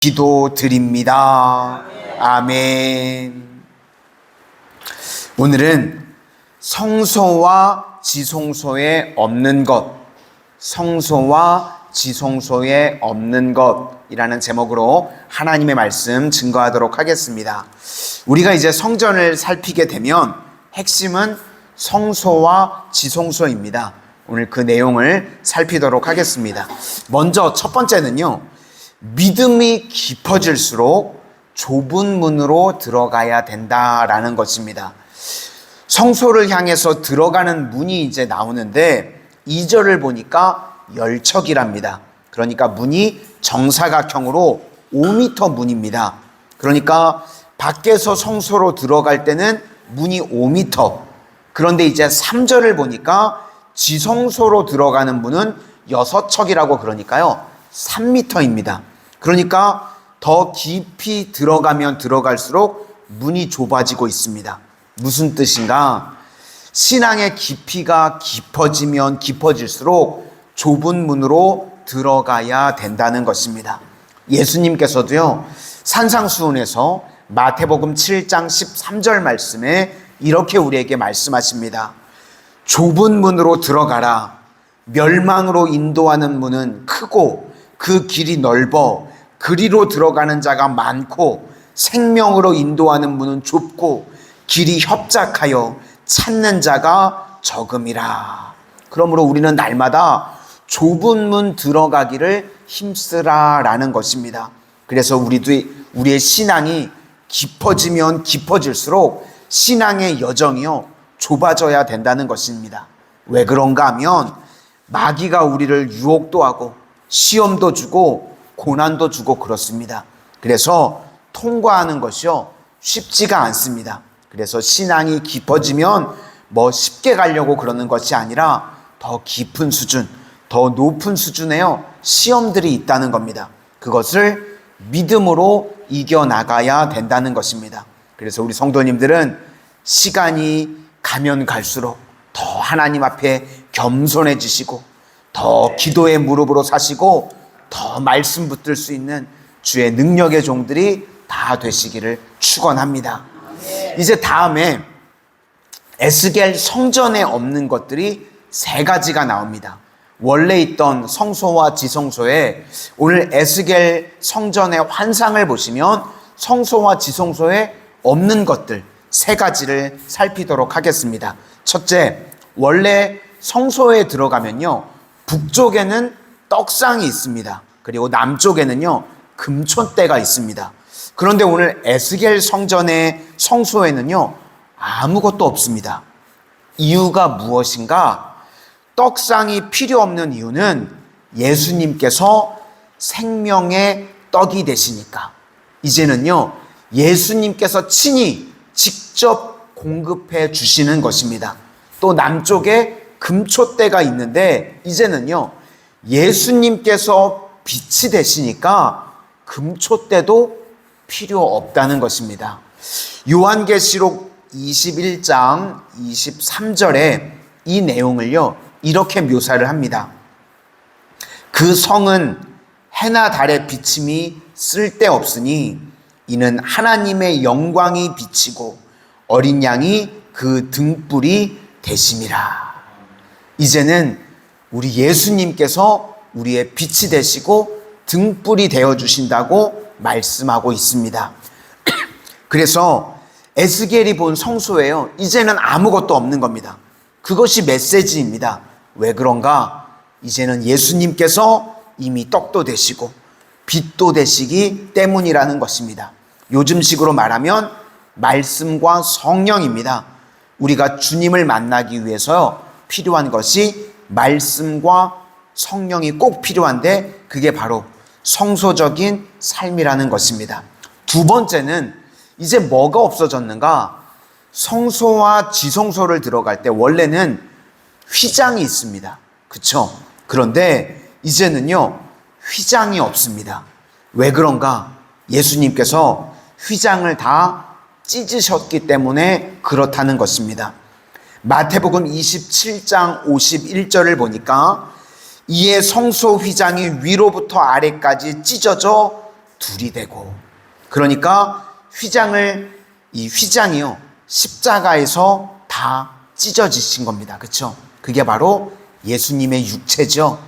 기도드립니다. 아멘. 오늘은 성소와 지성소에 없는 것, 성소와 지성소에 없는 것이라는 제목으로 하나님의 말씀 증거하도록 하겠습니다. 우리가 이제 성전을 살피게 되면 핵심은 성소와 지성소입니다. 오늘 그 내용을 살피도록 하겠습니다. 먼저 첫 번째는요, 믿음이 깊어질수록 좁은 문으로 들어가야 된다라는 것입니다. 성소를 향해서 들어가는 문이 이제 나오는데 2절을 보니까 열척이랍니다. 그러니까 문이 정사각형으로 5m 문입니다. 그러니까 밖에서 성소로 들어갈 때는 문이 5m. 그런데 이제 3절을 보니까 지성소로 들어가는 문은 6척이라고 그러니까요 3m입니다. 그러니까 더 깊이 들어가면 들어갈수록 문이 좁아지고 있습니다. 무슨 뜻인가? 신앙의 깊이가 깊어지면 깊어질수록 좁은 문으로 들어가야 된다는 것입니다. 예수님께서도요, 산상수훈에서 마태복음 7장 13절 말씀에 이렇게 우리에게 말씀하십니다. 좁은 문으로 들어가라. 멸망으로 인도하는 문은 크고 그 길이 넓어 그리로 들어가는 자가 많고 생명으로 인도하는 문은 좁고 길이 협착하여 찾는 자가 적음이라. 그러므로 우리는 날마다 좁은 문 들어가기를 힘쓰라라는 것입니다. 그래서 우리의 신앙이 깊어지면 깊어질수록 신앙의 여정이요 좁아져야 된다는 것입니다. 왜 그런가 하면 마귀가 우리를 유혹도 하고 시험도 주고 고난도 주고 그렇습니다. 그래서 통과하는 것이요 쉽지가 않습니다. 그래서 신앙이 깊어지면 뭐 쉽게 가려고 그러는 것이 아니라 더 깊은 수준, 더 높은 수준의 시험들이 있다는 겁니다. 그것을 믿음으로 이겨나가야 된다는 것입니다. 그래서 우리 성도님들은 시간이 가면 갈수록 더 하나님 앞에 겸손해지시고 더 기도의 무릎으로 사시고 더 말씀 붙들 수 있는 주의 능력의 종들이 다 되시기를 축원합니다. 이제 다음에 에스겔 성전에 없는 것들이 3가지가 나옵니다. 원래 있던 성소와 지성소에 오늘 에스겔 성전의 환상을 보시면 성소와 지성소에 없는 것들 3가지를 살피도록 하겠습니다. 첫째, 원래 성소에 들어가면요 북쪽에는 떡상이 있습니다. 그리고 남쪽에는요 금촌대가 있습니다. 그런데 오늘 에스겔 성전의 성소에는요 아무것도 없습니다. 이유가 무엇인가? 떡상이 필요 없는 이유는 예수님께서 생명의 떡이 되시니까 이제는요 예수님께서 친히 직접 공급해 주시는 것입니다. 또 남쪽에 금초대가 있는데 이제는요 예수님께서 빛이 되시니까 금초대도 필요 없다는 것입니다. 요한계시록 21장 23절에 이 내용을요 이렇게 묘사를 합니다. 그 성은 해나 달의 비침이 쓸데없으니 이는 하나님의 영광이 비치고 어린 양이 그 등불이 되심이라. 이제는 우리 예수님께서 우리의 빛이 되시고 등불이 되어주신다고 말씀하고 있습니다. 그래서 에스겔이 본 성소에요 이제는 아무것도 없는 겁니다. 그것이 메시지입니다. 왜 그런가? 이제는 예수님께서 이미 떡도 되시고 빛도 되시기 때문이라는 것입니다. 요즘식으로 말하면 말씀과 성령입니다. 우리가 주님을 만나기 위해서 필요한 것이 말씀과 성령이 꼭 필요한데 그게 바로 성소적인 삶이라는 것입니다. 두 번째는 이제 뭐가 없어졌는가? 성소와 지성소를 들어갈 때 원래는 휘장이 있습니다. 그렇죠? 그런데 이제는요 휘장이 없습니다. 왜 그런가? 예수님께서 휘장을 다 찢으셨기 때문에 그렇다는 것입니다. 마태복음 27장 51절을 보니까 이에 성소 휘장이 위로부터 아래까지 찢어져 둘이 되고. 그러니까 이 휘장이요, 십자가에서 다 찢어지신 겁니다. 그렇죠? 그게 바로 예수님의 육체죠.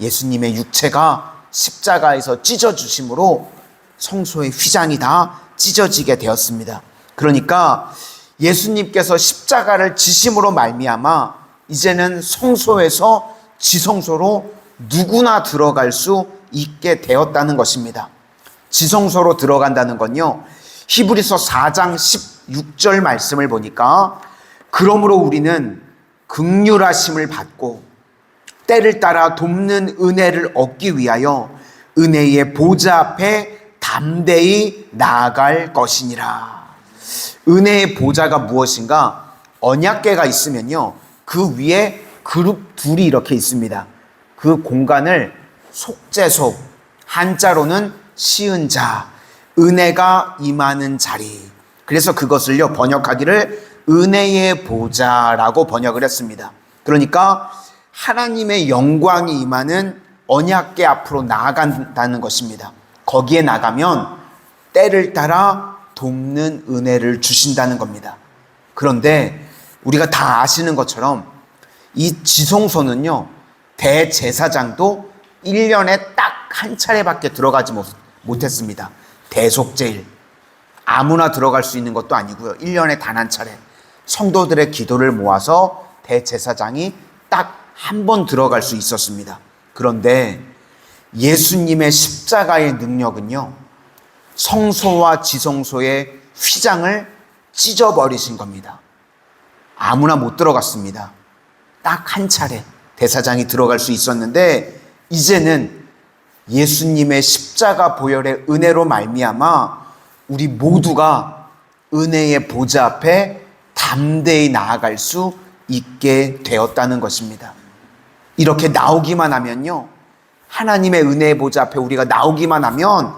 예수님의 육체가 십자가에서 찢어주심으로 성소의 휘장이 다 찢어지게 되었습니다. 그러니까 예수님께서 십자가를 지심으로 말미암아 이제는 성소에서 지성소로 누구나 들어갈 수 있게 되었다는 것입니다. 지성소로 들어간다는 건요, 히브리서 4장 16절 말씀을 보니까 그러므로 우리는 긍휼하심을 받고 때를 따라 돕는 은혜를 얻기 위하여 은혜의 보좌 앞에 담대히 나아갈 것이니라. 은혜의 보좌가 무엇인가? 언약궤가 있으면요, 그 위에 그룹 둘이 이렇게 있습니다. 그 공간을 속죄소, 한자로는 시은 자, 은혜가 임하는 자리. 그래서 그것을요, 번역하기를 은혜의 보좌라고 번역을 했습니다. 그러니까 하나님의 영광이 임하는 언약궤 앞으로 나아간다는 것입니다. 거기에 나가면 때를 따라 돕는 은혜를 주신다는 겁니다. 그런데 우리가 다 아시는 것처럼 이 지성소는요, 대제사장도 1년에 딱 한 차례밖에 들어가지 못했습니다. 대속제일. 아무나 들어갈 수 있는 것도 아니고요. 1년에 단 한 차례. 성도들의 기도를 모아서 대제사장이 딱 한 번 들어갈 수 있었습니다. 그런데 예수님의 십자가의 능력은요, 성소와 지성소의 휘장을 찢어버리신 겁니다. 아무나 못 들어갔습니다. 딱 한 차례 대사장이 들어갈 수 있었는데, 이제는 예수님의 십자가 보혈의 은혜로 말미암아 우리 모두가 은혜의 보좌 앞에 담대히 나아갈 수 있게 되었다는 것입니다. 이렇게 나오기만 하면요, 하나님의 은혜의 보좌 앞에 우리가 나오기만 하면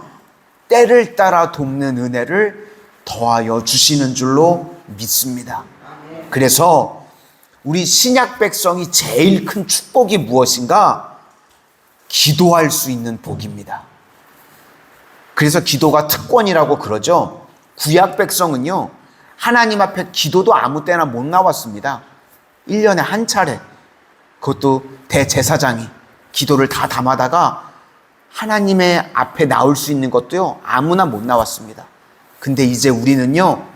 때를 따라 돕는 은혜를 더하여 주시는 줄로 믿습니다. 그래서 우리 신약 백성이 제일 큰 축복이 무엇인가? 기도할 수 있는 복입니다. 그래서 기도가 특권이라고 그러죠. 구약 백성은요, 하나님 앞에 기도도 아무 때나 못 나왔습니다. 1년에 한 차례, 그것도 대제사장이 기도를 다 담아다가 하나님의 앞에 나올 수 있는 것도요, 아무나 못 나왔습니다. 근데 이제 우리는요,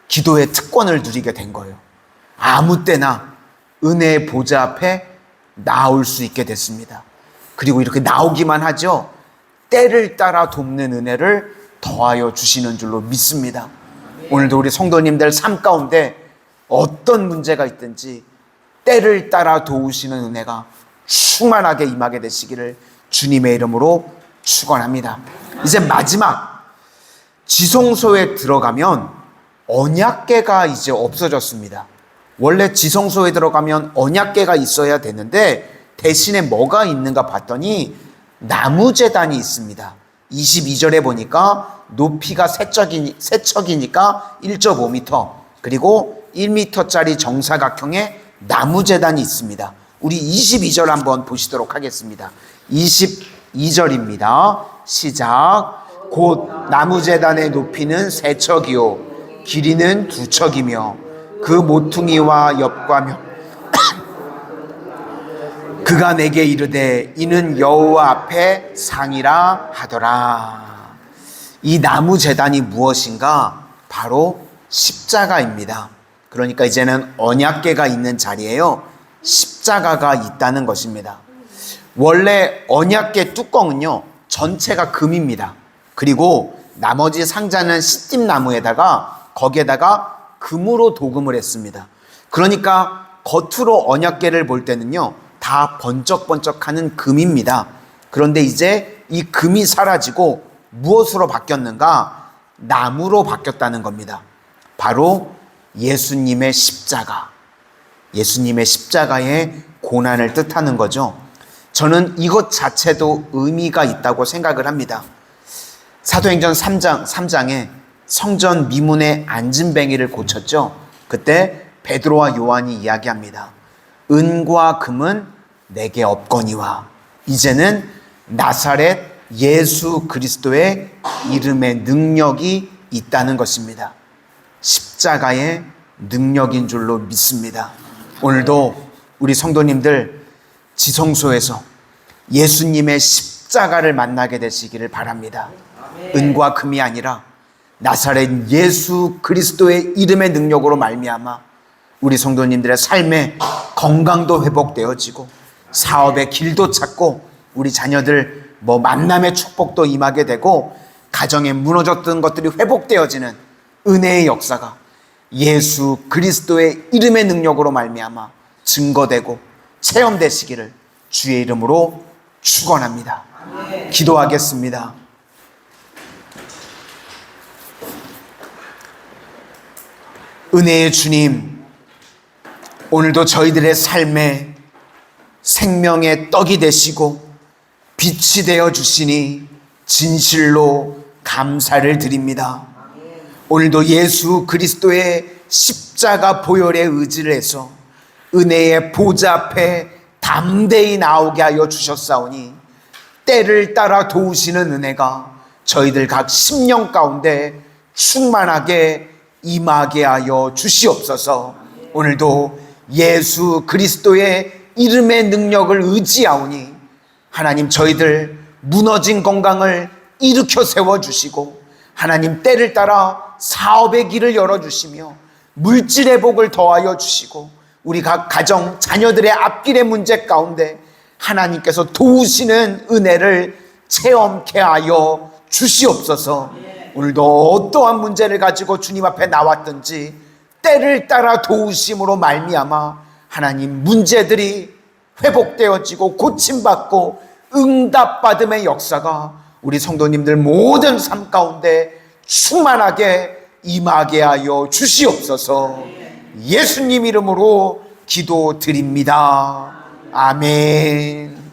기도의 특권을 누리게 된 거예요. 아무 때나 은혜의 보좌 앞에 나올 수 있게 됐습니다. 그리고 이렇게 나오기만 하죠, 때를 따라 돕는 은혜를 더하여 주시는 줄로 믿습니다. 오늘도 우리 성도님들 삶 가운데 어떤 문제가 있든지 때를 따라 도우시는 은혜가 충만하게 임하게 되시기를 주님의 이름으로 축원합니다. 이제 마지막, 지성소에 들어가면 언약궤가 이제 없어졌습니다. 원래 지성소에 들어가면 언약궤가 있어야 되는데 대신에 뭐가 있는가 봤더니 나무제단이 있습니다. 22절에 보니까 높이가 세척이니까 1.5m, 그리고 1m짜리 정사각형의 나무제단이 있습니다. 우리 22절 한번 보시도록 하겠습니다. 22절입니다. 시작. 곧 나무제단의 높이는 3척이요 길이는 2척이며 그 모퉁이와 옆과며 그가 내게 이르되 이는 여호와 앞에 상이라 하더라. 이 나무제단이 무엇인가? 바로 십자가입니다. 그러니까 이제는 언약궤가 있는 자리에요, 십자가가 있다는 것입니다. 원래 언약궤 뚜껑은요, 전체가 금입니다. 그리고 나머지 상자는 시띠나무에다가 거기에다가 금으로 도금을 했습니다. 그러니까 겉으로 언약궤를 볼 때는요, 다 번쩍번쩍하는 금입니다. 그런데 이제 이 금이 사라지고 무엇으로 바뀌었는가? 나무로 바뀌었다는 겁니다. 바로 예수님의 십자가, 예수님의 십자가의 고난을 뜻하는 거죠. 저는 이것 자체도 의미가 있다고 생각을 합니다. 사도행전 3장에 성전 미문의 안진뱅이를 고쳤죠. 그때 베드로와 요한이 이야기합니다. 은과 금은 내게 없거니와 이제는 나사렛 예수 그리스도의 이름의 능력이 있다는 것입니다. 십자가의 능력인 줄로 믿습니다. 오늘도 우리 성도님들 지성소에서 예수님의 십자가를 만나게 되시기를 바랍니다. 은과 금이 아니라 나사렛 예수 그리스도의 이름의 능력으로 말미암아 우리 성도님들의 삶의 건강도 회복되어지고 사업의 길도 찾고 우리 자녀들 만남의 축복도 임하게 되고 가정에 무너졌던 것들이 회복되어지는 은혜의 역사가 예수 그리스도의 이름의 능력으로 말미암아 증거되고 체험되시기를 주의 이름으로 축원합니다. 기도하겠습니다. 은혜의 주님, 오늘도 저희들의 삶에 생명의 떡이 되시고 빛이 되어 주시니 진실로 감사를 드립니다. 오늘도 예수 그리스도의 십자가 보혈에 의지를 해서 은혜의 보좌 앞에 담대히 나오게 하여 주셨사오니 때를 따라 도우시는 은혜가 저희들 각 심령 가운데 충만하게 임하게 하여 주시옵소서. 오늘도 예수 그리스도의 이름의 능력을 의지하오니 하나님 저희들 무너진 건강을 일으켜 세워주시고 하나님 때를 따라 사업의 길을 열어주시며 물질 회복을 더하여 주시고 우리 각 가정 자녀들의 앞길의 문제 가운데 하나님께서 도우시는 은혜를 체험케 하여 주시옵소서. 오늘도 어떠한 문제를 가지고 주님 앞에 나왔든지 때를 따라 도우심으로 말미암아 하나님 문제들이 회복되어지고 고침받고 응답받음의 역사가 우리 성도님들 모든 삶 가운데 충만하게 임하게 하여 주시옵소서. 예수님 이름으로 기도드립니다. 아멘.